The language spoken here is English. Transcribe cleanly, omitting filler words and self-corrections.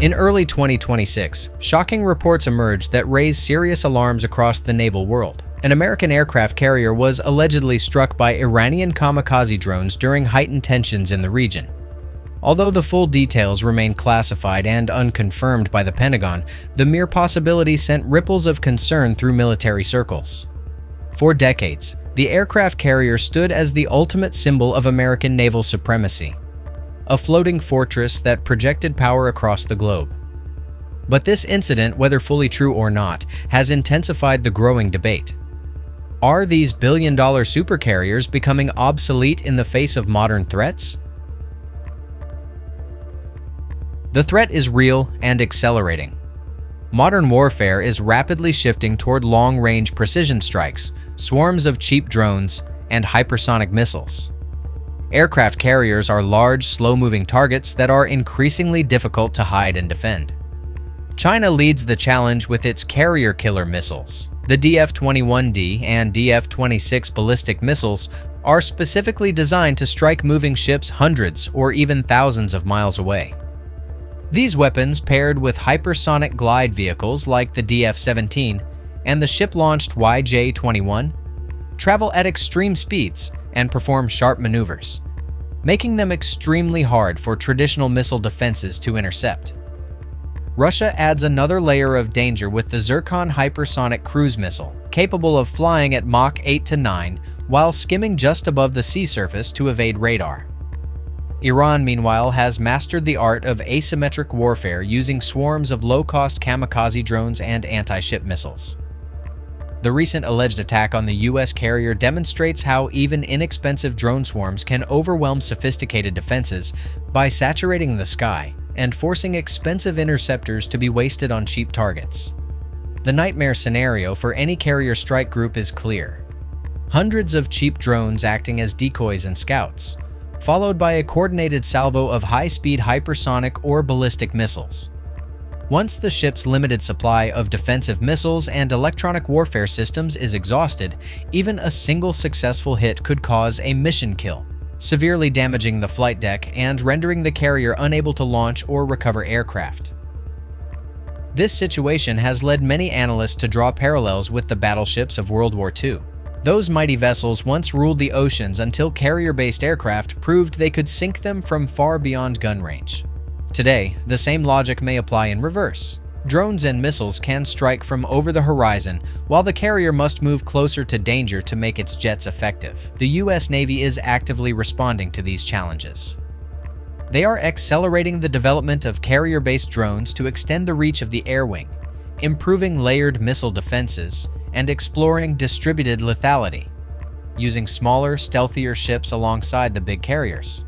In early 2026, shocking reports emerged that raised serious alarms across the naval world. An American aircraft carrier was allegedly struck by Iranian kamikaze drones during heightened tensions in the region. Although the full details remain classified and unconfirmed by the Pentagon, the mere possibility sent ripples of concern through military circles. For decades, the aircraft carrier stood as the ultimate symbol of American naval supremacy, a floating fortress that projected power across the globe. But this incident, whether fully true or not, has intensified the growing debate. Are these billion-dollar supercarriers becoming obsolete in the face of modern threats? The threat is real and accelerating. Modern warfare is rapidly shifting toward long-range precision strikes, swarms of cheap drones, and hypersonic missiles. Aircraft carriers are large, slow-moving targets that are increasingly difficult to hide and defend. China leads the challenge with its carrier killer missiles. The DF-21D and DF-26 ballistic missiles are specifically designed to strike moving ships hundreds or even thousands of miles away. These weapons, paired with hypersonic glide vehicles like the DF-17 and the ship-launched YJ-21, travel at extreme speeds and perform sharp maneuvers, making them extremely hard for traditional missile defenses to intercept. Russia adds another layer of danger with the Zircon hypersonic cruise missile, capable of flying at Mach 8 to 9 while skimming just above the sea surface to evade radar. Iran, meanwhile, has mastered the art of asymmetric warfare using swarms of low-cost kamikaze drones and anti-ship missiles. The recent alleged attack on the U.S. carrier demonstrates how even inexpensive drone swarms can overwhelm sophisticated defenses by saturating the sky and forcing expensive interceptors to be wasted on cheap targets. The nightmare scenario for any carrier strike group is clear. Hundreds of cheap drones acting as decoys and scouts, followed by a coordinated salvo of high-speed hypersonic or ballistic missiles. Once the ship's limited supply of defensive missiles and electronic warfare systems is exhausted, even a single successful hit could cause a mission kill, severely damaging the flight deck and rendering the carrier unable to launch or recover aircraft. This situation has led many analysts to draw parallels with the battleships of World War II. Those mighty vessels once ruled the oceans until carrier-based aircraft proved they could sink them from far beyond gun range. Today, the same logic may apply in reverse. Drones and missiles can strike from over the horizon, while the carrier must move closer to danger to make its jets effective. The U.S. Navy is actively responding to these challenges. They are accelerating the development of carrier-based drones to extend the reach of the air wing, improving layered missile defenses, and exploring distributed lethality, using smaller, stealthier ships alongside the big carriers.